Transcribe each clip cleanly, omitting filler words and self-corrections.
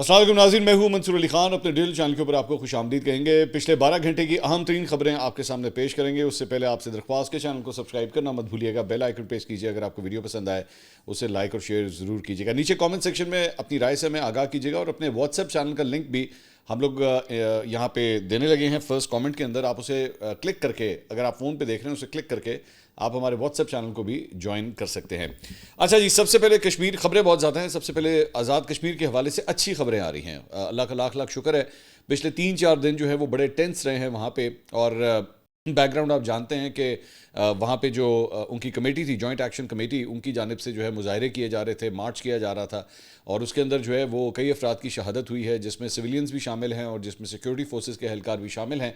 السلام علیکم ناظرین، میں ہوں منصور علی خان. اپنے ڈیل چینل کے اوپر آپ کو خوش آمدید کہیں گے. پچھلے 12 گھنٹے کی اہم ترین خبریں آپ کے سامنے پیش کریں گے. اس سے پہلے آپ سے درخواست کے چینل کو سبسکرائب کرنا مت بھولیے گا. بیل آئیکن پریس کیجیے. اگر آپ کو ویڈیو پسند آئے اسے لائک اور شیئر ضرور کیجیے گا. نیچے کامنٹ سیکشن میں اپنی رائے سے ہمیں آگاہ کیجیے گا. اور اپنے واٹس ایپ چینل کا لنک بھی ہم لوگ یہاں پہ دینے لگے ہیں. فرسٹ کامنٹ کے اندر آپ اسے کلک کر کے، اگر آپ فون پہ دیکھ رہے ہیں اسے کلک کر کے آپ ہمارے واٹس ایپ چینل کو بھی جوائن کر سکتے ہیں. اچھا جی، سب سے پہلے کشمیر، خبریں بہت زیادہ ہیں. سب سے پہلے آزاد کشمیر کے حوالے سے اچھی خبریں آ رہی ہیں. اللہ کا لاکھ لاکھ شکر ہے. پچھلے 3-4 دن جو ہے وہ بڑے ٹینس رہے ہیں وہاں پہ. اور بیک گراؤنڈ آپ جانتے ہیں کہ وہاں پہ جو ان کی کمیٹی تھی، جوائنٹ ایکشن کمیٹی، ان کی جانب سے جو ہے مظاہرے کیے جا رہے تھے، مارچ کیا جا رہا تھا. اور اس کے اندر جو ہے وہ کئی افراد کی شہادت ہوئی ہے، جس میں سویلینز بھی شامل ہیں اور جس میں سیکیورٹی فورسز کے اہلکار بھی شامل ہیں.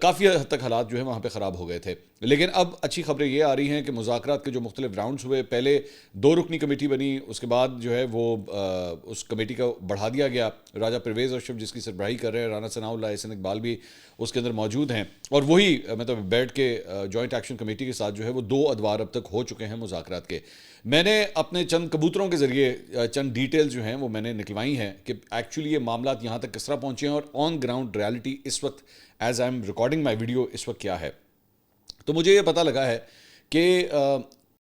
کافی حد تک حالات جو ہے وہاں پہ خراب ہو گئے تھے. لیکن اب اچھی خبریں یہ آ رہی ہیں کہ مذاکرات کے جو مختلف راؤنڈز ہوئے، پہلے 2 رکنی کمیٹی بنی، اس کے بعد جو ہے وہ اس کمیٹی کا بڑھا دیا گیا. راجہ پرویز اشرف جس کی سربراہی کر رہے ہیں، رانا ثناء اللہ، احسن اقبال بھی اس کے اندر موجود ہیں. اور وہی مطلب بیٹھ کے جوائنٹ ایکشن کمیٹی کے ساتھ جو ہے وہ 2 ادوار اب تک ہو چکے ہیں مذاکرات کے. میں نے اپنے چند کبوتروں کے ذریعے چند ڈیٹیل جو ہیں وہ میں نے نکلوائی ہیں کہ ایکچولی یہ معاملات یہاں تک کس طرح پہنچے ہیں اور آن گراؤنڈ ریالٹی اس وقت as I am recording my video اس وقت کیا ہے. تو مجھے یہ پتہ لگا ہے کہ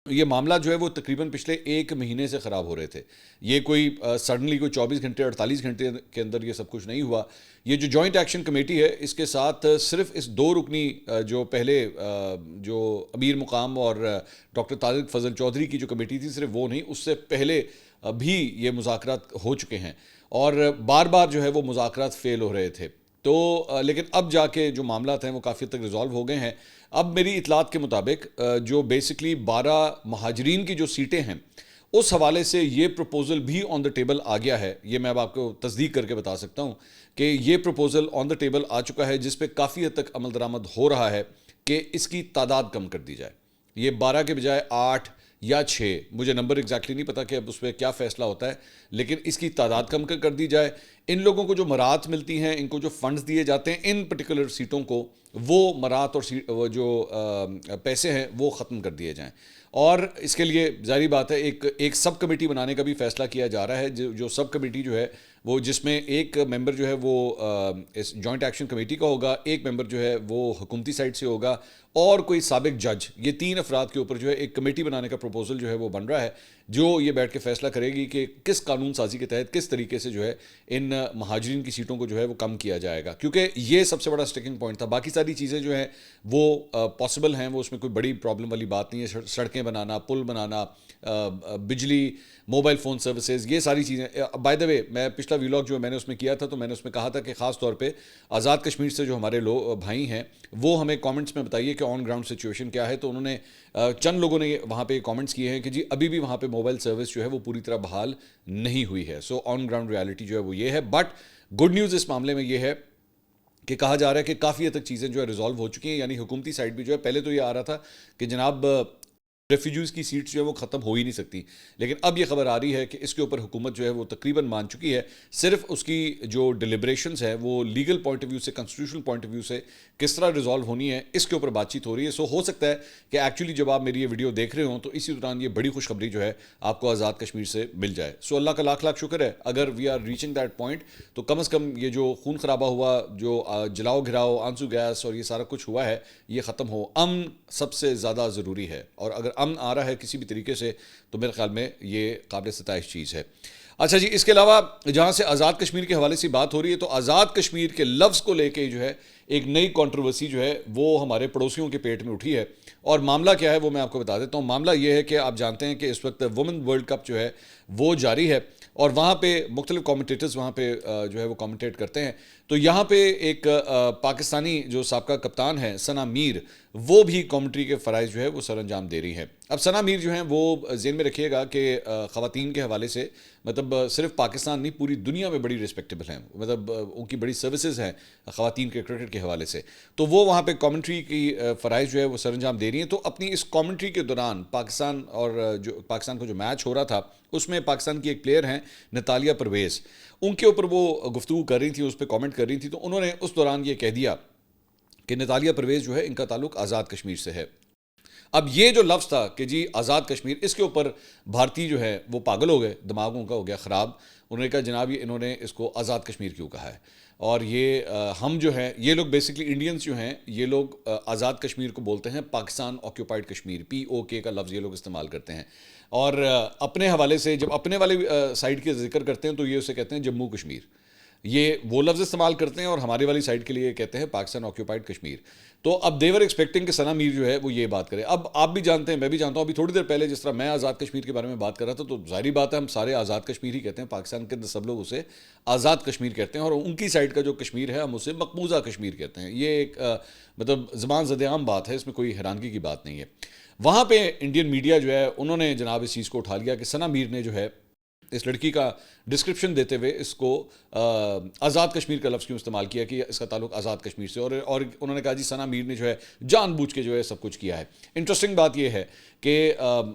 یہ معاملہ جو ہے وہ تقریباً پچھلے 1 مہینے سے خراب ہو رہے تھے. یہ کوئی سڈنلی کوئی 24 گھنٹے 48 گھنٹے کے اندر یہ سب کچھ نہیں ہوا. یہ جو جوائنٹ ایکشن کمیٹی ہے، اس کے ساتھ صرف اس 2 رکنی جو پہلے جو امیر مقام اور ڈاکٹر طارق فضل چودھری کی جو کمیٹی تھی، صرف وہ نہیں، اس سے پہلے بھی یہ مذاکرات ہو چکے ہیں. اور بار بار جو ہے وہ مذاکرات فیل ہو رہے تھے. تو لیکن اب جا کے جو معاملات ہیں وہ کافی تک ریزالو ہو گئے ہیں. اب میری اطلاعات کے مطابق جو بیسکلی 12 مہاجرین کی جو سیٹیں ہیں، اس حوالے سے یہ پروپوزل بھی آن دا ٹیبل آ گیا ہے. یہ میں اب آپ کو تصدیق کر کے بتا سکتا ہوں کہ یہ پروپوزل آن دا ٹیبل آ چکا ہے، جس پہ کافی حد تک عمل درآمد ہو رہا ہے کہ اس کی تعداد کم کر دی جائے. یہ 12 کے بجائے 8 یا 6، مجھے نمبر ایگزیکٹلی نہیں پتا کہ اب اس پہ کیا فیصلہ ہوتا ہے، لیکن اس کی تعداد کم کر دی جائے. ان لوگوں کو جو مراعات ملتی ہیں، ان کو جو فنڈز دیے جاتے ہیں ان پرٹیکولر سیٹوں کو، وہ مراعات اور جو پیسے ہیں وہ ختم کر دیے جائیں. اور اس کے لیے ظاہری بات ہے ایک سب کمیٹی بنانے کا بھی فیصلہ کیا جا رہا ہے. جو سب کمیٹی جو ہے وہ، جس میں ایک ممبر جو ہے وہ اس جوائنٹ ایکشن کمیٹی کا ہوگا، ایک ممبر جو ہے وہ حکومتی سائڈ سے ہوگا، اور کوئی سابق جج. یہ 3 افراد کے اوپر جو ہے ایک کمیٹی بنانے کا پروپوزل جو ہے وہ بن رہا ہے، جو یہ بیٹھ کے فیصلہ کرے گی کہ کس قانون سازی کے تحت کس طریقے سے جو ہے ان مہاجرین کی سیٹوں کو جو ہے وہ کم کیا جائے گا. کیونکہ یہ سب سے بڑا سٹیکنگ پوائنٹ تھا. باقی ساری چیزیں جو ہیں وہ پاسبل ہیں، وہ اس میں کوئی بڑی پرابلم والی بات نہیں ہے. سڑکیں بنانا، پل بنانا، بجلی، موبائل فون سروسز، یہ ساری چیزیں. بائی دا وے، میں پچھلا ویلاگ جو میں نے اس میں کیا تھا تو میں نے اس میں کہا تھا کہ خاص طور پہ آزاد کشمیر سے جو ہمارے بھائی ہیں وہ ہمیں کامنٹس میں بتائیے کہ آن گراؤنڈ سچویشن کیا ہے. تو انہوں نے چند لوگوں نے وہاں پہ کامنٹس کیے ہیں کہ جی ابھی بھی وہاں پہ موبائل سروس جو ہے وہ پوری طرح بحال نہیں ہوئی ہے. سو آن گراؤنڈ ریالٹی جو ہے وہ یہ ہے. بٹ گڈ نیوز اس معاملے میں یہ ہے کہ کہا جا رہا ہے کہ کافی حد تک چیزیں جو ہے ریزالو ہو چکی ہیں. یعنی حکومتی سائڈ بھی جو ہے، پہلے تو یہ آ رہا تھا کہ جناب ریفیوجیز کی سیٹس جو ہے وہ ختم ہو ہی نہیں سکتی، لیکن اب یہ خبر آ رہی ہے کہ اس کے اوپر حکومت جو ہے وہ تقریباً مان چکی ہے. صرف اس کی جو ڈیلیبریشنز ہیں وہ لیگل پوائنٹ آف ویو سے، کنسٹیٹیوشنل پوائنٹ آف ویو سے کس طرح ریزالو ہونی ہے، اس کے اوپر بات چیت ہو رہی ہے. سو ہو سکتا ہے کہ ایکچولی جب آپ میری یہ ویڈیو دیکھ رہے ہوں تو اسی دوران یہ بڑی خوشخبری جو ہے آپ کو آزاد کشمیر سے مل جائے. سو اللہ کا لاکھ لاکھ شکر ہے. اگر we are reaching that point تو کم از کم یہ جو خون خرابہ ہوا، جو جلاؤ گھراؤ، آنسو گیس اور یہ سارا کچھ ہوا ہے، یہ ختم ہو. امن سب سے زیادہ ضروری ہے، اور اگر امن آ رہا ہے کسی بھی طریقے سے تو میرے خیال میں یہ قابل ستائش چیز ہے. اچھا جی، اس کے علاوہ جہاں سے آزاد کشمیر کے حوالے سے بات ہو رہی ہے تو آزاد کشمیر کے لفظ کو لے کے جو ہے ایک نئی کنٹروورسی جو ہے وہ ہمارے پڑوسیوں کے پیٹ میں اٹھی ہے. اور معاملہ کیا ہے وہ میں آپ کو بتا دیتا ہوں. معاملہ یہ ہے کہ آپ جانتے ہیں کہ اس وقت وومن ورلڈ کپ جو ہے وہ جاری ہے، اور وہاں پہ مختلف کامنٹیٹرز وہاں پہ جو ہے وہ کامنٹیٹ کرتے ہیں. تو یہاں پہ ایک پاکستانی جو سابقہ کپتان ہے ثنا میر، وہ بھی کامنٹری کے فرائض جو ہے وہ سر انجام دے رہی ہیں. اب ثنا میر جو ہیں وہ ذہن میں رکھیے گا کہ خواتین کے حوالے سے مطلب صرف پاکستان نہیں، پوری دنیا میں بڑی ریسپیکٹیبل ہیں. مطلب ان کی بڑی سروسز ہیں خواتین کے کرکٹ کے حوالے سے. تو وہ وہاں پہ کامنٹری کی فرائض جو ہے وہ سر انجام دے رہی ہیں. تو اپنی اس کامنٹری کے دوران پاکستان اور جو پاکستان کا جو میچ ہو رہا تھا اس میں پاکستان کی ایک پلیئر ہیں نتالیہ پرویز، ان کے اوپر وہ گفتگو کر رہی تھی، اس پہ کامنٹ کر رہی تھی. تو انہوں نے اس دوران یہ کہہ دیا کہ نتالیہ پرویز جو ہے ان کا تعلق آزاد کشمیر سے ہے. اب یہ جو لفظ تھا کہ جی آزاد کشمیر، اس کے اوپر بھارتی جو ہے وہ پاگل ہو گئے، دماغوں کا ہو گیا خراب. انہوں نے کہا جناب یہ انہوں نے اس کو آزاد کشمیر کیوں کہا ہے، اور یہ ہم جو ہیں یہ لوگ بیسکلی انڈینز جو ہیں یہ لوگ آزاد کشمیر کو بولتے ہیں پاکستان آکیوپائڈ کشمیر، POK کا لفظ یہ لوگ استعمال کرتے ہیں. اور اپنے حوالے سے جب اپنے والے سائڈ کے ذکر کرتے ہیں تو یہ اسے کہتے ہیں جموں کشمیر، یہ وہ لفظ استعمال کرتے ہیں، اور ہمارے والی سائڈ کے لیے کہتے ہیں پاکستان آکیوپائڈ کشمیر. تو اب دیور ایکسپیکٹنگ کہ ثنا میر جو ہے وہ یہ بات کرے. اب آپ بھی جانتے ہیں، میں بھی جانتا ہوں، ابھی تھوڑی دیر پہلے جس طرح میں آزاد کشمیر کے بارے میں بات کر رہا تھا تو ظاہری بات ہے ہم سارے آزاد کشمیر ہی کہتے ہیں، پاکستان کے اندر سب لوگ اسے آزاد کشمیر کہتے ہیں، اور ان کی سائڈ کا جو کشمیر ہے ہم اسے مقبوضہ کشمیر کہتے ہیں. یہ ایک مطلب زبان زد عام بات ہے، اس میں کوئی حیرانگی کی بات نہیں ہے. وہاں پہ انڈین میڈیا جو ہے انہوں نے جناب اس چیز کو اٹھا لیا کہ ثنا میر نے جو ہے اس لڑکی کا ڈسکرپشن دیتے ہوئے اس کو آزاد کشمیر کا لفظ کیوں استعمال کیا کہ اس کا تعلق آزاد کشمیر سے، اور انہوں نے کہا جی ثنا میر نے جو ہے جان بوجھ کے جو ہے سب کچھ کیا ہے. انٹرسٹنگ بات یہ ہے کہ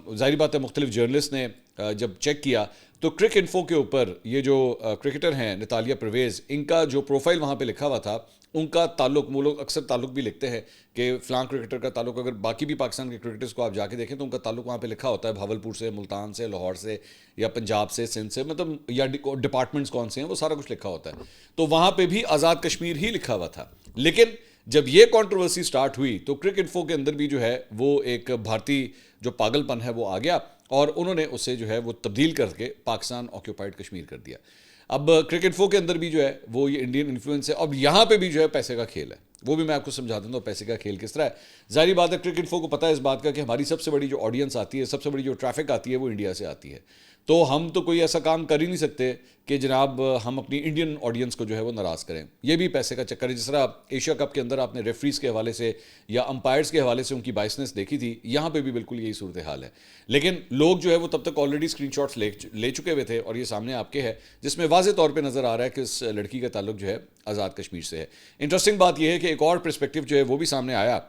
ظاہری بات ہے مختلف جرنلسٹ نے جب چیک کیا تو کرک انفو کے اوپر یہ جو کرکٹر ہیں نتالیہ پرویز، ان کا جو پروفائل وہاں پہ لکھا ہوا تھا، ان کا تعلق، وہ لوگ اکثر تعلق بھی لکھتے ہیں کہ فلاں کرکٹر کا تعلق، اگر باقی بھی پاکستان کے کرکٹرز کو آپ جا کے دیکھیں تو ان کا تعلق وہاں پہ لکھا ہوتا ہے بھاولپور سے، ملتان سے، لاہور سے، یا پنجاب سے، سندھ سے، مطلب یا ڈپارٹمنٹس کون سے ہیں وہ سارا کچھ لکھا ہوتا ہے. تو وہاں پہ بھی آزاد کشمیر ہی لکھا ہوا تھا. لیکن جب یہ کنٹروورسی سٹارٹ ہوئی تو کرک انفو کے اندر بھی جو ہے وہ ایک بھارتی جو پاگل پن ہے وہ آ گیا، اور انہوں نے اسے جو ہے وہ تبدیل کر کے پاکستان آکیوپائڈ کشمیر کر دیا. اب کرک انفو کے اندر بھی جو ہے وہ یہ انڈین انفلوئنس ہے. اب یہاں پہ بھی جو ہے پیسے کا کھیل ہے، وہ بھی میں آپ کو سمجھا دوں تو پیسے کا کھیل کس طرح ہے. ظاہری بات ہے کرک انفو کو پتہ ہے اس بات کا کہ ہماری سب سے بڑی جو آڈینس آتی ہے، سب سے بڑی جو ٹریفک آتی ہے وہ انڈیا سے آتی ہے. تو ہم تو کوئی ایسا کام کر ہی نہیں سکتے کہ جناب ہم اپنی انڈین آڈینس کو جو ہے وہ ناراض کریں. یہ بھی پیسے کا چکر ہے. جس طرح ایشیا کپ کے اندر آپ نے ریفریز کے حوالے سے یا امپائرز کے حوالے سے ان کی بائسنس دیکھی تھی، یہاں پہ بھی بالکل یہی صورتحال ہے. لیکن لوگ جو ہے وہ تب تک آلریڈی اسکرین شاٹس لے چکے ہوئے تھے، اور یہ سامنے آپ کے ہے جس میں واضح طور پہ نظر آ رہا ہے کہ اس لڑکی کا تعلق جو ہے آزاد کشمیر سے ہے. انٹرسٹنگ بات یہ ہے کہ ایک اور پرسپیکٹیو جو ہے وہ بھی سامنے آیا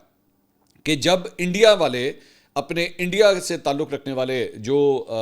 کہ جب انڈیا والے اپنے انڈیا سے تعلق رکھنے والے جو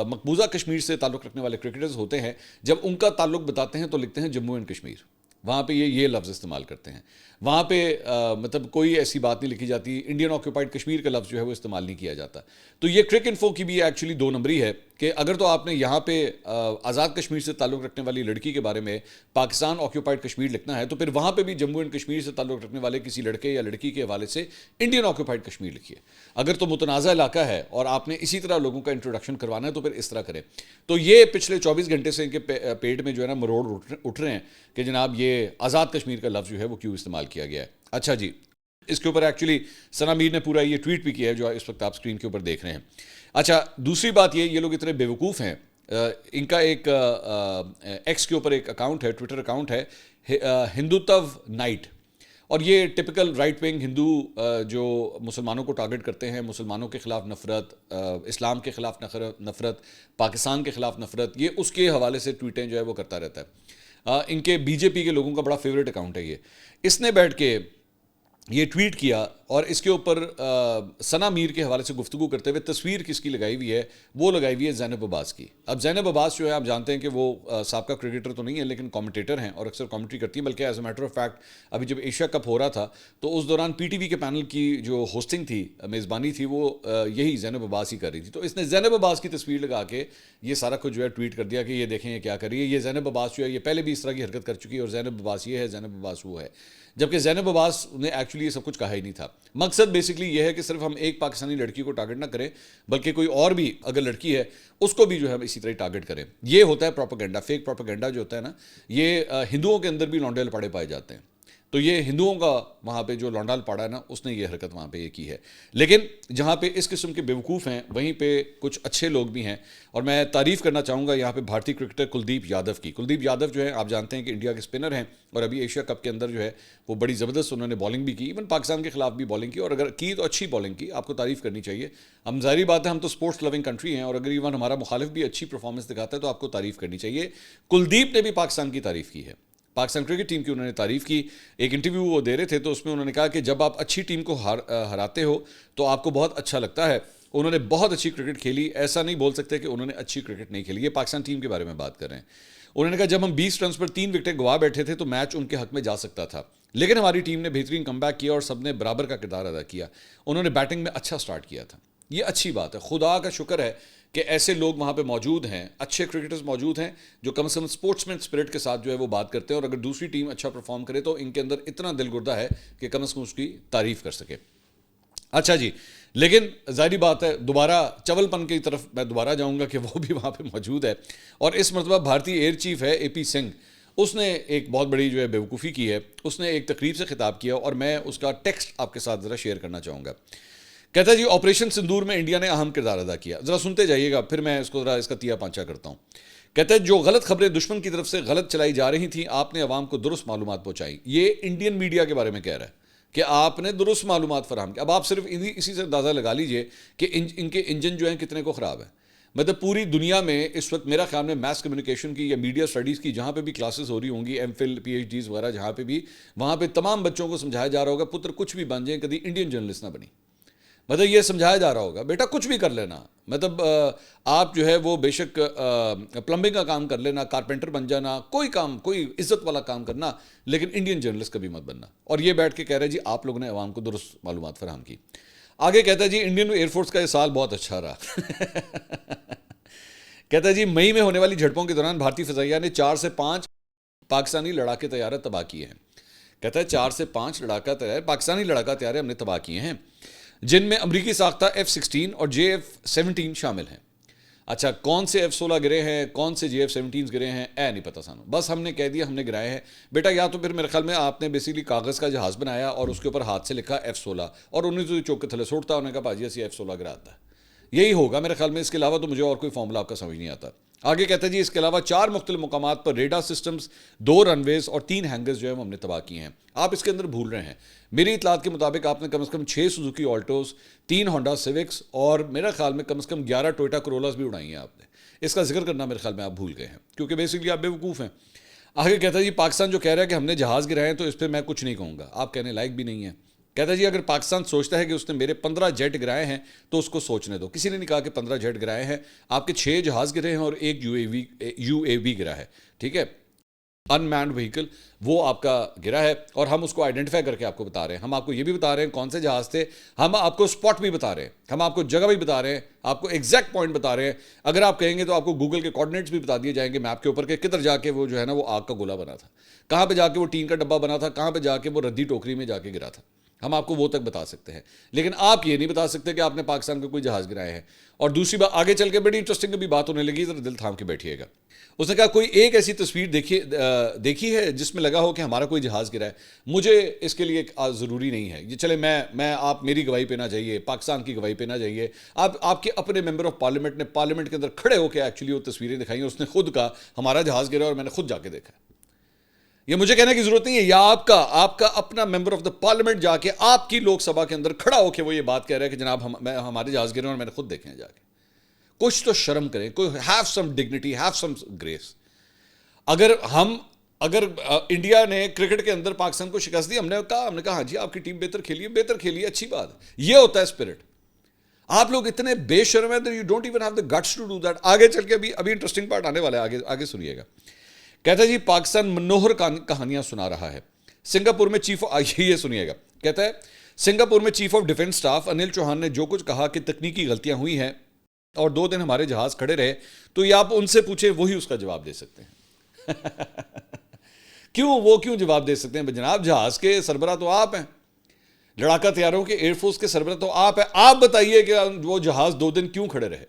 مقبوضہ کشمیر سے تعلق رکھنے والے کرکٹرز ہوتے ہیں، جب ان کا تعلق بتاتے ہیں تو لکھتے ہیں جموں اینڈ کشمیر. وہاں پہ یہ لفظ استعمال کرتے ہیں. وہاں پہ مطلب کوئی ایسی بات نہیں لکھی جاتی، انڈین آکیوپائڈ کشمیر کا لفظ جو ہے وہ استعمال نہیں کیا جاتا. تو یہ کرک انفو کی بھی ایکچولی 2 نمبری ہے کہ اگر تو آپ نے یہاں پہ آزاد کشمیر سے تعلق رکھنے والی لڑکی کے بارے میں پاکستان آکیوپائڈ کشمیر لکھنا ہے تو پھر وہاں پہ بھی جموں اینڈ کشمیر سے تعلق رکھنے والے کسی لڑکے یا لڑکی کے حوالے سے انڈین آکیوپائڈ کشمیر لکھیے. اگر تو متنازع علاقہ ہے اور آپ نے اسی طرح لوگوں کا انٹروڈکشن کروانا ہے تو پھر اس طرح کریں. تو یہ پچھلے 24 گھنٹے سے ان کے پیٹ میں جو ہے نا مروڑ اٹھ رہے ہیں کہ جناب یہ آزاد کشمیر کا لفظ جو ہے وہ کیوں استعمال کیا گیا ہے. اچھا جی، اس کے اوپر ایکچولی ثنا میر نے پورا یہ ٹویٹ بھی کیا ہے جو اس وقت آپ اسکرین کے اوپر دیکھ رہے ہیں. اچھا، دوسری بات یہ لوگ اتنے بیوقوف ہیں، ان کا ایک ایکس کے اوپر ایک اکاؤنٹ ہے، ٹویٹر اکاؤنٹ ہے ہندوتو نائٹ، اور یہ ٹپکل رائٹ ونگ ہندو جو مسلمانوں کو ٹارگٹ کرتے ہیں، مسلمانوں کے خلاف نفرت، اسلام کے خلاف نفرت، پاکستان کے خلاف نفرت، یہ اس کے حوالے سے ٹویٹیں جو ہے وہ کرتا رہتا ہے. ان کے BJP کے لوگوں کا بڑا فیوریٹ اکاؤنٹ ہے یہ. اس نے بیٹھ کے یہ ٹویٹ کیا اور اس کے اوپر ثنا میر کے حوالے سے گفتگو کرتے ہوئے تصویر کس کی لگائی ہوئی ہے، وہ لگائی ہوئی ہے زینب عباس کی. اب زینب عباس جو ہے آپ جانتے ہیں کہ وہ سابقہ کرکٹر تو نہیں ہے لیکن کامنٹیٹر ہیں اور اکثر کامنٹری کرتی ہیں، بلکہ as a matter of fact ابھی جب ایشیا کپ ہو رہا تھا تو اس دوران PTV کے پینل کی جو ہوسٹنگ تھی، میزبانی تھی، وہ یہی زینب عباس ہی کر رہی تھی. تو اس نے زینب عباس کی تصویر لگا کے یہ سارا کچھ جو ہے ٹویٹ کر دیا کہ یہ دیکھیں یہ کیا کر رہی ہے. یہ زینب عباس جو ہے یہ پہلے بھی اس طرح کی حرکت کر چکی ہے، اور زینب عباس یہ ہے، زینب عباس وہ ہے، جبکہ زینب عباس نے ایکچولی یہ سب کچھ کہا ہی نہیں تھا. مقصد بیسکلی یہ ہے کہ صرف ہم ایک پاکستانی لڑکی کو ٹارگٹ نہ کریں بلکہ کوئی اور بھی اگر لڑکی ہے اس کو بھی جو ہے ہم اسی طرح ٹارگٹ کریں. یہ ہوتا ہے پروپیگنڈا، فیک پروپیگنڈا جو ہوتا ہے نا، یہ ہندوؤں کے اندر بھی لونڈے لپاڑے پائے جاتے ہیں. تو یہ ہندوؤں کا وہاں پہ جو لونڈال پاڑا ہے نا، اس نے یہ حرکت وہاں پہ یہ کی ہے. لیکن جہاں پہ اس قسم کے بیوقوف ہیں وہیں پہ کچھ اچھے لوگ بھی ہیں، اور میں تعریف کرنا چاہوں گا یہاں پہ بھارتی کرکٹر کلدیپ یادو کی. کلدیپ یادو جو ہے آپ جانتے ہیں کہ انڈیا کے اسپنر ہیں، اور ابھی ایشیا کپ کے اندر جو ہے وہ بڑی زبردست انہوں نے بالنگ بھی کی، ایون پاکستان کے خلاف بھی بالنگ کی، اور اگر کی تو اچھی بالنگ کی. آپ کو تعریف کرنی چاہیے. ہم ظاہری بات ہے ہم تو اسپورٹس لونگ کنٹری ہیں، اور اگر ایون ہمارا مخالف بھی اچھی پرفارمنس دکھاتا ہے تو آپ کو تعریف کرنی چاہیے. کلدیپ نے بھی پاکستان کی تعریف کی ہے، پاکستان کرکٹ ٹیم کی انہوں نے تعریف کی. ایک انٹرویو وہ دے رہے تھے تو اس میں انہوں نے کہا کہ جب آپ اچھی ٹیم کو ہراتے ہو تو آپ کو بہت اچھا لگتا ہے. انہوں نے بہت اچھی کرکٹ کھیلی، ایسا نہیں بول سکتے کہ انہوں نے اچھی کرکٹ نہیں کھیلی. یہ پاکستان ٹیم کے بارے میں بات کر رہے ہیں. انہوں نے کہا جب ہم 20 رنز پر 3 وکٹیں گوا بیٹھے تھے تو میچ ان کے حق میں جا سکتا تھا. لیکن ہماری ٹیم نے بہترین کم بیک کیا اور سب نے برابر کا کردار ادا کیا. انہوں نے بیٹنگ میں اچھا سٹارٹ کیا تھا. یہ اچھی بات ہے, خدا کا شکر ہے کہ ایسے لوگ وہاں پہ موجود ہیں, اچھے کرکٹرز موجود ہیں جو کم از کم اسپورٹس مین اسپرٹ کے ساتھ جو ہے وہ بات کرتے ہیں, اور اگر دوسری ٹیم اچھا پرفارم کرے تو ان کے اندر اتنا دل گردہ ہے کہ کم از کم اس کی تعریف کر سکے. اچھا جی, لیکن ظاہری بات ہے دوبارہ چول پن کی طرف میں دوبارہ جاؤں گا کہ وہ بھی وہاں پہ موجود ہے, اور اس مرتبہ بھارتی ایئر چیف ہے اے پی سنگھ. اس نے ایک بہت بڑی جو ہے بیوقوفی کی ہے. اس نے ایک تقریب سے خطاب کیا اور میں اس کا ٹیکسٹ آپ کے ساتھ ذرا شیئر کرنا چاہوں گا. کہتا ہے جی, آپریشن سندور میں انڈیا نے اہم کردار ادا کیا. ذرا سنتے جائیے گا, پھر میں اس کو ذرا اس کا تیا پانچا کرتا ہوں. کہتا ہے جو غلط خبریں دشمن کی طرف سے غلط چلائی جا رہی تھیں آپ نے عوام کو درست معلومات پہنچائی. یہ انڈین میڈیا کے بارے میں کہہ رہا ہے کہ آپ نے درست معلومات فراہم کی. اب آپ صرف اسی سے اندازہ لگا لیجئے کہ ان کے انجن جو ہیں کتنے کو خراب ہیں. مطلب پوری دنیا میں اس وقت میرا خیال میں میس کمیونیکیشن کی یا میڈیا اسٹڈیز کی جہاں پہ بھی کلاسز ہو رہی ہوں گی, M Phil P H Ds وغیرہ جہاں پہ بھی, وہاں پہ تمام بچوں کو سمجھایا جا رہا ہوگا پتر کچھ بھی بن جائیں, کبھی انڈین جرنلسٹ نہ بنی. مطلب یہ سمجھایا جا رہا ہوگا بیٹا کچھ بھی کر لینا, مطلب آپ جو ہے وہ بے شک پلمبنگ کا کام کر لینا, کارپینٹر بن جانا, کوئی کام, کوئی عزت والا کام کرنا, لیکن انڈین جرنلسٹ کبھی مت بننا. اور یہ بیٹھ کے کہہ رہے جی آپ لوگوں نے عوام کو درست معلومات فراہم کی. آگے کہتا ہے جی انڈین ایئر فورس کا یہ سال بہت اچھا رہا. کہتا ہے جی مئی میں ہونے والی جھڑپوں کے دوران بھارتی فضائیہ نے 4 سے 5 پاکستانی لڑاکے طیارے تباہ کیے ہیں. کہتا ہے 4 سے 5 پاکستانی لڑاکا طیارے ہم نے تباہ کیے ہیں, جن میں امریکی ساختہ F-16 اور JF-17 شامل ہیں. اچھا کون سے F-16 گرے ہیں, کون سے JF-17 گرے ہیں, نہیں پتہ سانو, بس ہم نے کہہ دیا ہم نے گرائے ہیں. بیٹا یا تو پھر میرے خیال میں آپ نے بیسیکلی کاغذ کا جہاز بنایا اور اس کے اوپر ہاتھ سے لکھا F-16 اور انہیں تو چوک کے تھلے سوٹتا, انہوں نے کہا باجی اسی F-16 گراتا ہے. یہی ہوگا میرے خیال میں, اس کے علاوہ تو مجھے اور کوئی فارمولا آپ کا سمجھ نہیں آتا. آگے کہتا ہے جی اس کے علاوہ 4 مختلف مقامات پر ریڈار سسٹمز, 2 رن ویز اور 3 ہینگرز جو ہے ہم نے تباہ کیے ہیں. آپ اس کے اندر بھول رہے ہیں, میری اطلاعات کے مطابق آپ نے کم از کم 6 سوزوکی آلٹوز, 3 ہونڈا سیوکس اور میرا خیال میں کم از کم 11 ٹویوٹا کرولاز بھی اڑائی ہیں آپ نے. اس کا ذکر کرنا میرے خیال میں آپ بھول گئے ہیں کیونکہ بیسکلی آپ بیوقوف ہیں. آگے کہتا ہے جی پاکستان جو کہہ رہا ہے کہ ہم نے جہاز گرائے ہیں تو اس پہ میں کچھ نہیں کہوں گا, آپ کہنے لائق بھی نہیں ہیں. کہتا ہے جی اگر پاکستان سوچتا ہے کہ اس نے میرے 15 جیٹ گرائے ہیں تو اس کو سوچنے دو. کسی نے نہیں کہا کہ 15 جیٹ گرائے ہیں, آپ کے 6 جہاز گرے ہیں اور 1 یو اے وی گرا ہے, ٹھیک ہے, ان مینڈ وہیکل, وہ آپ کا گرا ہے اور ہم اس کو آئیڈینٹیفائی کر کے آپ کو بتا رہے ہیں. ہم آپ کو یہ بھی بتا رہے ہیں کون سے جہاز تھے, ہم آپ کو اسپاٹ بھی بتا رہے ہیں, ہم آپ کو جگہ بھی بتا رہے ہیں, آپ کو ایگزیکٹ پوائنٹ بتا رہے ہیں. اگر آپ کہیں گے تو آپ کو گوگل کے کوآرڈینیٹس بھی بتا دیے جائیں گے میپ کے اوپر کہ کدھر جا کے وہ جو ہے نا وہ آگ کا گولا بنا تھا, کہاں پہ جا کے وہ ٹین کا ڈبہ بنا تھا, کہاں پہ جا کے وہ ردی ٹوکری میں جا کے گرا تھا. ہم آپ کو وہ تک بتا سکتے ہیں, لیکن آپ یہ نہیں بتا سکتے کہ آپ نے پاکستان کا کوئی جہاز گرائے ہیں. اور دوسری بات آگے چل کے بڑی انٹرسٹنگ بھی بات ہونے لگی, ذرا دل تھام کے بیٹھیے گا. اس نے کہا کوئی ایک ایسی تصویر دیکھی ہے جس میں لگا ہو کہ ہمارا کوئی جہاز گرا ہے. مجھے اس کے لیے ضروری نہیں ہے, یہ چلے میں آپ میری گواہی پہ نہ جائیے, پاکستان کی گواہی پہ نہ جائیے. آپ کے اپنے ممبر آف پارلیمنٹ نے پارلیمنٹ کے اندر کھڑے ہو کے ایکچولی وہ تصویریں دکھائی, اس نے خود کہا ہمارا جہاز گرا اور میں نے خود جا کے دیکھا. یہ مجھے کہنے کی ضرورت نہیں ہے, یا آپ کا اپنا ممبر آف دا پارلیمنٹ جا کے آپ کی لوک سبھا کے اندر کھڑا ہو کے وہ یہ بات کہہ رہا ہے کہ جناب ہمارے جہاز گرے اور میں نے خود دیکھے ہیں جا کے. کچھ تو شرم کریں, کوئی have some dignity, have some grace. اگر انڈیا نے کرکٹ کے اندر پاکستان کو شکست دی, ہم نے کہا ہاں جی آپ کی ٹیم بہتر کھیلی, اچھی بات ہے, یہ ہوتا ہے اسپرٹ. آپ لوگ اتنے بے شرم ہیں, you don't even have the guts to do that. آگے چل کے ابھی انٹرسٹنگ پارٹ آنے والا ہے, آگے سنیے گا. کہتا ہے جی پاکستان منوہر کہانیاں سنا رہا ہے. سنگاپور میں یہ سنیے گا. کہتا ہے سنگاپور میں چیف آف ڈیفنس سٹاف انل چوہان نے جو کچھ کہا کہ تکنیکی غلطیاں ہوئی ہیں اور 2 دن ہمارے جہاز کھڑے رہے, تو یہ آپ ان سے پوچھیں, وہی اس کا جواب دے سکتے ہیں. کیوں جواب دے سکتے ہیں؟ جناب جہاز کے سربراہ تو آپ ہیں, لڑاکا طیاروں کے ایئر فورس کے سربراہ تو آپ ہیں. آپ بتائیے کہ وہ جہاز 2 دن کیوں کھڑے رہے.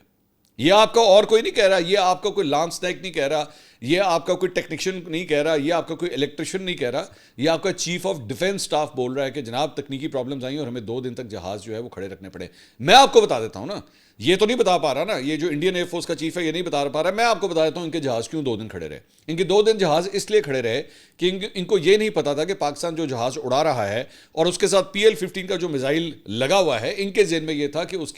یہ آپ کا اور کوئی نہیں کہہ رہا, یہ آپ کا کوئی لانس نائک نہیں کہہ رہا, یہ آپ کا کوئی ٹیکنیشین نہیں کہہ رہا, یہ آپ کا کوئی الیکٹریشین نہیں کہہ رہا, یہ آپ کا چیف آف ڈیفنس سٹاف بول رہا ہے کہ جناب تکنیکی پرابلمز آئیں اور ہمیں 2 دن تک جہاز جو ہے وہ کھڑے رکھنے پڑے. میں آپ کو بتا دیتا ہوں نا, یہ تو نہیں بتا پا رہا نا, یہ جو انڈین ایئر فورس کا چیف ہے یہ نہیں بتا پا رہا. میں آپ کو بتا دیتا ہوں ان کے جہاز کیوں 2 دن کھڑے رہے. ان کے 2 دن جہاز اس لیے کھڑے رہے کہ ان کو یہ نہیں پتا تھا کہ پاکستان جو جہاز اڑا رہا ہے اور اس کے ساتھ PL-15 کا جو میزائل لگا ہوا ہے, ان کے ذہن میں یہ تھا کہ اس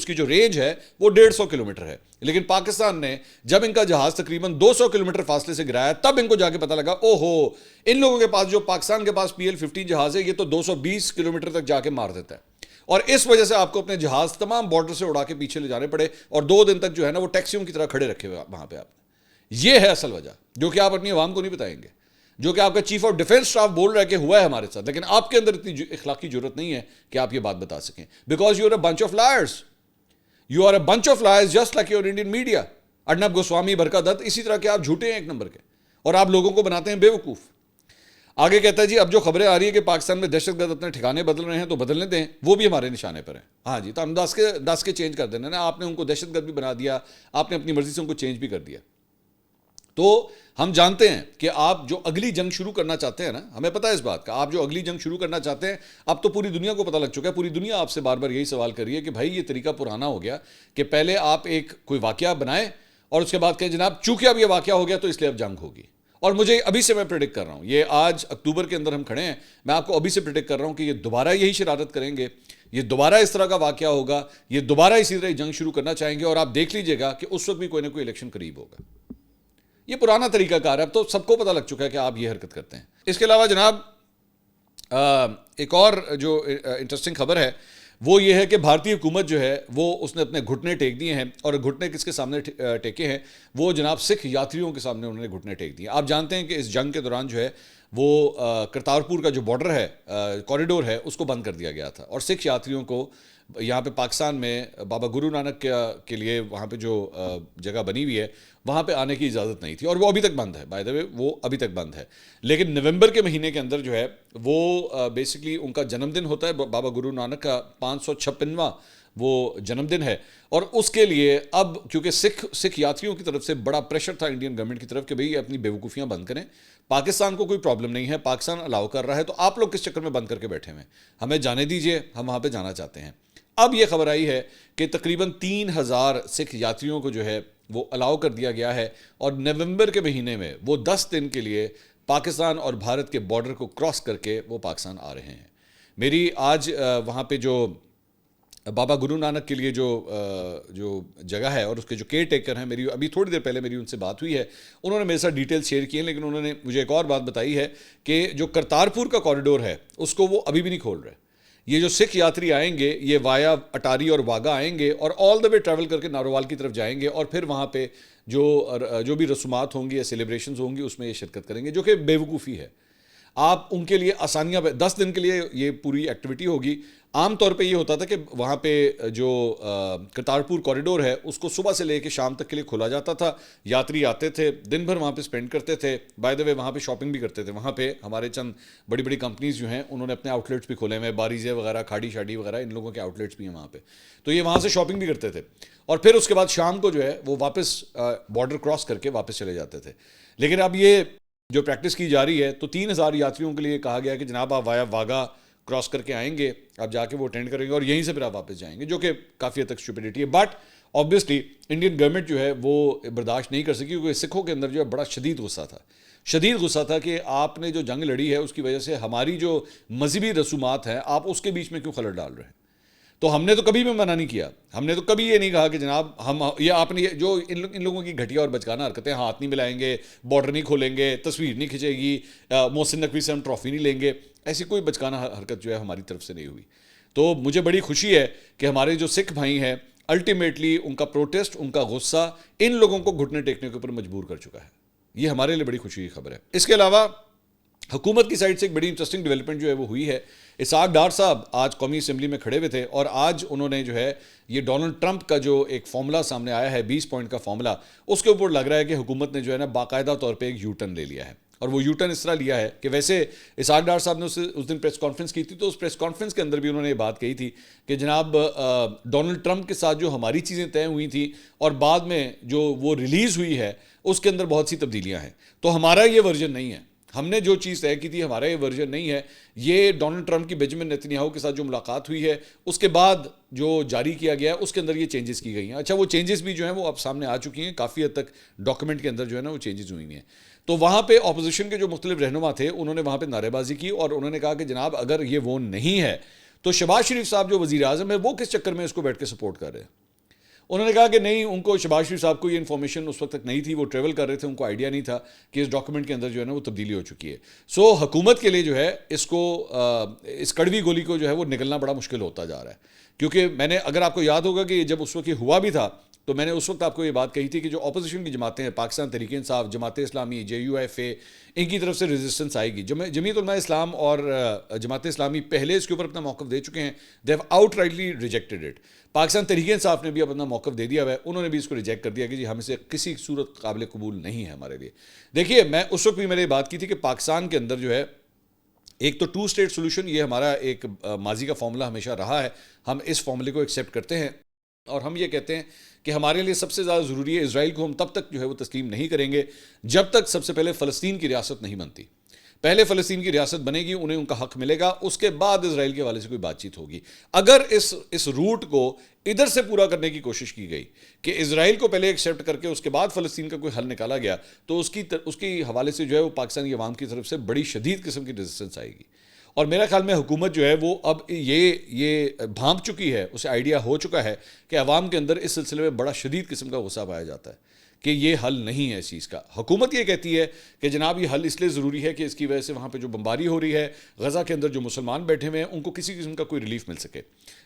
کی جو رینج ہے وہ 150 کلومیٹر ہے. لیکن پاکستان نے جب ان کا جہاز تقریباً 200 کلومیٹر فاصلے سے گرایا, تب ان کو جا کے پتا لگا ان لوگوں کے پاس جو پاکستان کے پاس PL-15 جہاز ہے یہ تو 220 کلومیٹر تک جا کے مار دیتا ہے. اور اس وجہ سے آپ کو اپنے جہاز تمام بارڈر سے اڑا کے پیچھے لے جانے پڑے اور 2 دن تک جو ہے نا وہ ٹیکسیوں کی طرح کھڑے رکھے ہوئے وہاں پہ آپ نے. یہ ہے اصل وجہ جو کہ آپ اپنی عوام کو نہیں بتائیں گے. جو کہ آپ کا چیف آف ڈیفینس اسٹاف بول رہا ہے کہ ہوا ہے ہمارے ساتھ, لیکن آپ کے اندر اتنی اخلاقی جرت نہیں ہے کہ آپ یہ بات بتا سکیں, because you are a bunch of liars, you are a bunch of liars just like your Indian media. Arnab Goswami, Barkha Dutt, اسی طرح کے آپ جھوٹے ہیں ایک نمبر کے, اور آپ لوگوں کو بناتے ہیں بے وقوف. آگے کہتا ہے جی اب جو خبریں آ رہی ہے کہ پاکستان میں دہشت گرد اپنے ٹھکانے بدل رہے ہیں تو بدلنے دیں, وہ بھی ہمارے نشانے پر ہیں. ہاں جی, تو ہم دس کے چینج کر دینا نا, آپ نے ان کو دہشت گرد بھی بنا دیا, آپ نے اپنی مرضی سے ان کو چینج بھی کر دیا. تو ہم جانتے ہیں کہ آپ جو اگلی جنگ شروع کرنا چاہتے ہیں نا, ہمیں پتہ ہے اس بات کا, آپ جو اگلی جنگ شروع کرنا چاہتے ہیں, اب تو پوری دنیا کو پتہ لگ چکا ہے, پوری دنیا آپ سے بار بار یہی سوال کر رہی ہے کہ بھائی یہ طریقہ پرانا ہو گیا کہ پہلے آپ ایک کوئی واقعہ بنائیں اور اس کے بعد کہیں جناب چونکہ اب یہ واقعہ ہو گیا تو اس لیے اب جنگ ہوگی. اور مجھے ابھی سے میں پریڈکٹ کر رہا ہوں, یہ آج اکتوبر کے اندر ہم کھڑے ہیں, میں آپ کو ابھی سے پریڈکٹ کر رہا ہوں کہ یہ دوبارہ یہی شرارت کریں گے, یہ دوبارہ اس طرح کا واقعہ ہوگا, یہ دوبارہ اسی طرح جنگ شروع کرنا چاہیں گے, اور آپ دیکھ لیجئے گا کہ اس وقت بھی کوئی نہ کوئی الیکشن قریب ہوگا. یہ پرانا طریقہ کار ہے, اب تو سب کو پتہ لگ چکا ہے کہ آپ یہ حرکت کرتے ہیں. اس کے علاوہ جناب ایک اور جو انٹرسٹنگ خبر ہے وہ یہ ہے کہ بھارتی حکومت جو ہے وہ اس نے اپنے گھٹنے ٹیک دیے ہیں, اور گھٹنے کس کے سامنے ٹیکے ہیں, وہ جناب سکھ یاتریوں کے سامنے انہوں نے گھٹنے ٹیک دیے. آپ جانتے ہیں کہ اس جنگ کے دوران جو ہے وہ کرتارپور کا جو بارڈر ہے, کوریڈور ہے, اس کو بند کر دیا گیا تھا, اور سکھ یاتریوں کو یہاں پہ پاکستان میں بابا گرو نانک کے لیے وہاں پہ جو جگہ بنی ہوئی ہے وہاں پہ آنے کی اجازت نہیں تھی, اور وہ ابھی تک بند ہے. بائی دا وے وہ ابھی تک بند ہے, لیکن نومبر کے مہینے کے اندر جو ہے وہ بیسکلی ان کا جنم دن ہوتا ہے, بابا گرو نانک کا 556واں وہ جنم دن ہے, اور اس کے لیے اب کیونکہ سکھ یاتریوں کی طرف سے بڑا پریشر تھا انڈین گورنمنٹ کی طرف کہ بھئی اپنی بیوقوفیاں بند کریں, پاکستان کو کوئی پرابلم نہیں ہے, پاکستان الاؤ کر رہا ہے, تو آپ لوگ کس چکر میں بند کر کے بیٹھے ہوئے ہیں, ہمیں جانے دیجئے, ہم وہاں پہ جانا چاہتے ہیں. اب یہ خبر آئی ہے کہ تقریباً 3000 سکھ یاتریوں کو جو ہے وہ الاؤ کر دیا گیا ہے, اور نومبر کے مہینے میں وہ 10 دن کے لیے پاکستان اور بھارت کے بارڈر کو کراس کر کے وہ پاکستان آ رہے ہیں. میری آج وہاں پہ جو بابا گرو نانک کے لیے جو جگہ ہے اور اس کے جو کیئر ٹیکر ہیں, میری ابھی تھوڑی دیر پہلے میری ان سے بات ہوئی ہے, انہوں نے میرے ساتھ ڈیٹیل شیئر کی ہیں, لیکن انہوں نے مجھے ایک اور بات بتائی ہے کہ جو کرتارپور کا کوریڈور ہے اس کو وہ ابھی بھی نہیں کھول رہے. یہ جو سکھ یاتری آئیں گے یہ وایا اٹاری اور واگا آئیں گے, اور آل دا وے ٹریول کر کے نارووال کی طرف جائیں گے, اور پھر وہاں پہ جو بھی رسومات ہوں گی یا سیلیبریشنز ہوں گی اس میں یہ شرکت کریں گے, جو کہ بے وقوفی ہے. آپ ان کے لیے آسانیاں 10 دن کے لیے یہ پوری ایکٹیویٹی ہوگی. عام طور پہ یہ ہوتا تھا کہ وہاں پہ جو کرتارپور کوریڈور ہے اس کو صبح سے لے کے شام تک کے لیے کھولا جاتا تھا, یاتری آتے تھے, دن بھر وہاں پہ سپینڈ کرتے تھے, بائی دا وے وہاں پہ شاپنگ بھی کرتے تھے. وہاں پہ ہمارے چند بڑی بڑی کمپنیز جو ہیں انہوں نے اپنے آؤٹ لیٹس بھی کھولے ہوئے, باریزے وغیرہ, کھاڑی شاڑی وغیرہ, ان لوگوں کے آؤٹ لیٹس بھی ہیں وہاں پہ, تو یہ وہاں سے شاپنگ بھی کرتے تھے, اور پھر اس کے بعد شام کو جو ہے وہ واپس بارڈر کراس کر کے واپس چلے جاتے تھے. لیکن اب یہ جو پریکٹس کی جا رہی ہے تو 3000 یاتریوں کے لیے کہا گیا کہ جناب آپ وایا واگا کراس کر کے آئیں گے, آپ جا کے وہ اٹینڈ کریں گے اور یہیں سے پھر آپ واپس جائیں گے, جو کہ کافی حد تک اسٹوپڈیٹی ہے. بٹ آبویسلی انڈین گورنمنٹ جو ہے وہ برداشت نہیں کر سکی, کیونکہ سکھوں کے اندر جو ہے بڑا شدید غصہ تھا کہ آپ نے جو جنگ لڑی ہے اس کی وجہ سے ہماری جو مذہبی رسومات ہیں آپ اس کے بیچ میں کیوں خلل ڈال رہے ہیں. تو ہم نے تو کبھی بھی منع نہیں کیا, ہم نے تو کبھی یہ نہیں کہا کہ جناب ہم یہ آپ نے جو ان لوگوں کی گھٹیا اور بچکانہ حرکتیں, ہاتھ نہیں ملائیں گے, بارڈر نہیں کھولیں گے, تصویر نہیں کھنچے گی, محسن نقوی سے ہم ٹرافی نہیں لیں گے, ایسی کوئی بچکانہ حرکت جو ہے ہماری طرف سے نہیں ہوئی. تو مجھے بڑی خوشی ہے کہ ہمارے جو سکھ بھائی ہیں الٹیمیٹلی ان کا پروٹیسٹ, ان کا غصہ ان لوگوں کو گھٹنے ٹیکنے کے اوپر مجبور کر چکا ہے. یہ ہمارے لیے بڑی خوشی کی خبر ہے. اس کے علاوہ حکومت کی سائڈ سے ایک بڑی انٹرسٹنگ ڈیولپمنٹ جو ہے وہ ہوئی ہے. اسحاق ڈار صاحب آج قومی اسمبلی میں کھڑے ہوئے تھے, اور آج انہوں نے جو ہے یہ ڈونلڈ ٹرمپ کا جو ایک فارمولا سامنے آیا ہے 20 پوائنٹ کا فارمولا, اس کے اوپر لگ رہا ہے کہ حکومت نے جو ہے نا باقاعدہ طور پہ ایک یو ٹرن لے لیا ہے. اور وہ یو ٹرن اس طرح لیا ہے کہ ویسے اسحاق ڈار صاحب نے اس دن پریس کانفرنس کی تھی, تو اس پریس کانفرنس کے اندر بھی انہوں نے یہ بات کہی تھی کہ جناب ڈونلڈ ٹرمپ کے ساتھ جو ہماری چیزیں طے ہوئی تھیں اور بعد میں جو وہ ریلیز ہوئی ہے اس کے اندر بہت سی تبدیلیاں ہیں, تو ہمارا یہ ورژن نہیں ہے, ہم نے جو چیز طے کی تھی ہمارا یہ ورژن نہیں ہے. یہ ڈونلڈ ٹرمپ کی بینجامن نیتنیاہو کے ساتھ جو ملاقات ہوئی ہے اس کے بعد جو جاری کیا گیا ہے اس کے اندر یہ چینجز کی گئی ہیں. اچھا, وہ چینجز بھی جو ہیں وہ اب سامنے آ چکی ہیں, کافی حد تک ڈاکومنٹ کے اندر جو ہے نا وہ چینجز ہوئی ہیں. تو وہاں پہ اپوزیشن کے جو مختلف رہنما تھے انہوں نے وہاں پہ نعرے بازی کی, اور انہوں نے کہا کہ جناب اگر یہ وہ نہیں ہے تو شہباز شریف صاحب جو وزیر اعظم ہے وہ کس چکر میں اس کو بیٹھ کے سپورٹ کر رہے ہیں. انہوں نے کہا کہ نہیں, ان کو شہباز شریف صاحب کو یہ انفارمیشن اس وقت تک نہیں تھی, وہ ٹریول کر رہے تھے, ان کو آئیڈیا نہیں تھا کہ اس ڈاکومنٹ کے اندر جو ہے نا وہ تبدیلی ہو چکی ہے. سو حکومت کے لیے جو ہے اس کڑوی گولی کو جو ہے وہ نکلنا بڑا مشکل ہوتا جا رہا ہے, کیونکہ میں نے اگر آپ کو یاد ہوگا کہ جب اس وقت یہ ہوا بھی تھا تو میں نے اس وقت آپ کو یہ بات کہی تھی کہ جو اپوزیشن کی جماعتیں ہیں، پاکستان تحریک انصاف، جماعت اسلامی، JUIF، ان کی طرف سے ریزسٹنس آئے گی. جمعیت علماء اسلام اور جماعت اسلامی پہلے اس کے اوپر اپنا موقف دے چکے ہیں. They have out rightly rejected it. Pakistan Tehreek Insaf نے بھی اپنا موقف دے دیا ہے، انہوں نے بھی اس کو ریجیکٹ کر دیا کہ جی ہم سے کسی صورت قابل قبول نہیں ہے ہمارے لیے. دیکھیے میں اس وقت بھی میں نے بات کی تھی کہ پاکستان کے اندر جو ہے ایک تو 2 اسٹیٹ سولوشن، یہ ہمارا ایک ماضی کا فارمولا ہمیشہ رہا ہے. ہم اس فارمولے کو ایکسیپٹ کرتے ہیں اور ہم یہ کہتے ہیں کہ ہمارے لیے سب سے زیادہ ضروری ہے اسرائیل کو ہم تب تک جو ہے وہ تسلیم نہیں کریں گے جب تک سب سے پہلے فلسطین کی ریاست نہیں بنتی. پہلے فلسطین کی ریاست بنے گی، انہیں ان کا حق ملے گا، اس کے بعد اسرائیل کے حوالے سے کوئی بات چیت ہوگی. اگر اس روٹ کو ادھر سے پورا کرنے کی کوشش کی گئی کہ اسرائیل کو پہلے ایکسیپٹ کر کے اس کے بعد فلسطین کا کوئی حل نکالا گیا، تو اس کی حوالے سے جو ہے وہ پاکستانی عوام کی طرف سے بڑی شدید قسم کی ریزسٹنس آئے گی. اور میرا خیال میں حکومت جو ہے وہ اب یہ بھانپ چکی ہے، اسے آئیڈیا ہو چکا ہے کہ عوام کے اندر اس سلسلے میں بڑا شدید قسم کا غصہ پایا جاتا ہے کہ یہ حل نہیں ہے اس چیز کا. حکومت یہ کہتی ہے کہ جناب یہ حل اس لیے ضروری ہے کہ اس کی وجہ سے وہاں پہ جو بمباری ہو رہی ہے، غزہ کے اندر جو مسلمان بیٹھے ہوئے ہیں، ان کو کسی قسم کا کوئی ریلیف مل سکے.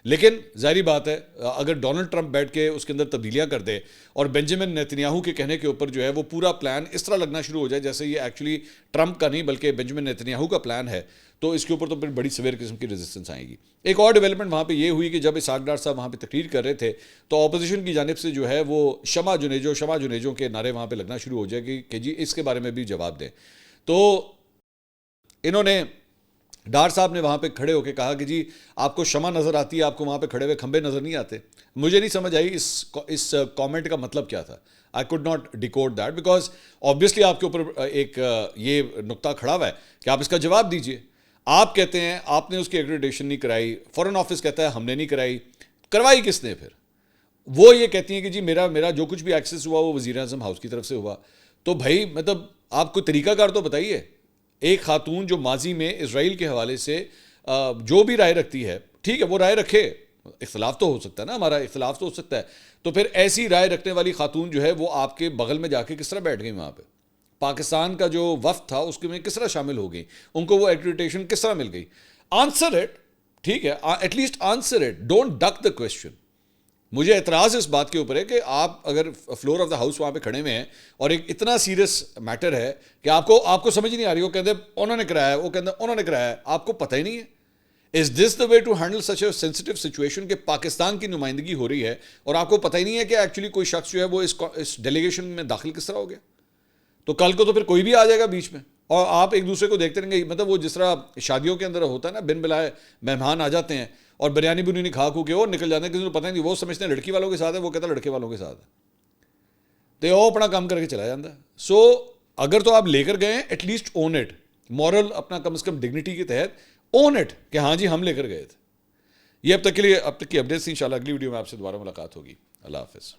لیکن ظاہری بات ہے اگر ڈونلڈ ٹرمپ بیٹھ کے اس کے اندر تبدیلیاں کر دے اور بنجامن نیتنیاہو کے کہنے کے اوپر جو ہے وہ پورا پلان اس طرح لگنا شروع ہو جائے جیسے یہ ایکچولی ٹرمپ کا نہیں بلکہ بنجامن نیتنیاہو کا پلان ہے، تو اس کے اوپر تو پھر بڑی سویر قسم کی ریزسٹنس آئے گی. ایک اور ڈیولپمنٹ وہاں پہ یہ ہوئی کہ جب اسحاق ڈار صاحب وہاں پہ تقریر کر رہے تھے تو اپوزیشن کی جانب سے جو ہے وہ شمع جنیجو کے نعرے وہاں پہ لگنا شروع ہو جائے گی کہ جی اس کے بارے میں بھی جواب دیں. تو انہوں نے ڈار صاحب نے وہاں پہ کھڑے ہو کے کہا کہ جی آپ کو شمع نظر آتی ہے، آپ کو وہاں پہ کھڑے ہوئے کھمبے نظر نہیں آتے. مجھے نہیں سمجھ آئی اس کامنٹ کا مطلب کیا تھا. I could not decode that because obviously آپ کے اوپر ایک یہ نقطہ کھڑا ہوا ہے کہ آپ اس کا جواب دیجئے. آپ کہتے ہیں آپ نے اس کی ایکریڈیٹیشن نہیں کرائی، فارن آفس کہتا ہے ہم نے نہیں کروائی کس نے؟ پھر وہ یہ کہتی ہیں کہ جی میرا جو کچھ بھی ایکسیس ہوا وہ وزیر اعظم ہاؤس کی طرف سے ہوا. تو بھائی مطلب آپ کو طریقہ کار تو بتائیے. ایک خاتون جو ماضی میں اسرائیل کے حوالے سے جو بھی رائے رکھتی ہے، ٹھیک ہے وہ رائے رکھے، اختلاف تو ہو سکتا ہے نا، ہمارا اختلاف تو ہو سکتا ہے، تو پھر ایسی رائے رکھنے والی خاتون جو ہے وہ آپ کے بغل میں جا کے کس طرح بیٹھ گئی وہاں پہ؟ پاکستان کا جو وفد تھا اس کے میں کس طرح شامل ہو گئی؟ ان کو وہ ایکریڈیٹیشن کس طرح مل گئی؟ Answer it. ٹھیک ہے at least answer it, don't duck the question. مجھے اعتراض اس بات کے اوپر ہے کہ آپ اگر فلور آف دا ہاؤس وہاں پہ کھڑے ہوئے ہیں اور ایک اتنا سیریس میٹر ہے کہ آپ کو سمجھ نہیں آ رہی، وہ کہتے ہیں انہوں نے کرایا ہے، وہ کہتے ہیں انہوں نے کرایا ہے، آپ کو پتہ ہی نہیں ہے. Is this the way to handle such a sensitive situation کہ پاکستان کی نمائندگی ہو رہی ہے اور آپ کو پتہ ہی نہیں ہے کہ ایکچولی کوئی شخص جو ہے وہ اس ڈیلیگیشن میں داخل کس طرح ہو گیا؟ تو کل کو تو پھر کوئی بھی آ جائے گا بیچ میں اور آپ ایک دوسرے کو دیکھتے رہیں گے. مطلب وہ جس طرح شادیوں کے اندر ہوتا ہے نا، بن بلائے مہمان آ جاتے ہیں اور بریانی بنینی کھا کے اور نکل جاتے ہیں، کسی کو پتہ نہیں، وہ سمجھتے ہیں لڑکی والوں کے ساتھ ہے، وہ کہتا ہے لڑکے والوں کے ساتھ ہے، تو وہ اپنا کام کر کے چلا جاتا ہے. سو اگر تو آپ لے کر گئے ہیں at least on it, moral اپنا کم از کم ڈگنیٹی کے تحت اون اٹ کہ ہاں جی ہم لے کر گئے تھے. یہ اب تک کی اپڈیٹس. انشاءاللہ اگلی ویڈیو میں آپ سے دوبارہ ملاقات ہوگی. اللہ حافظ.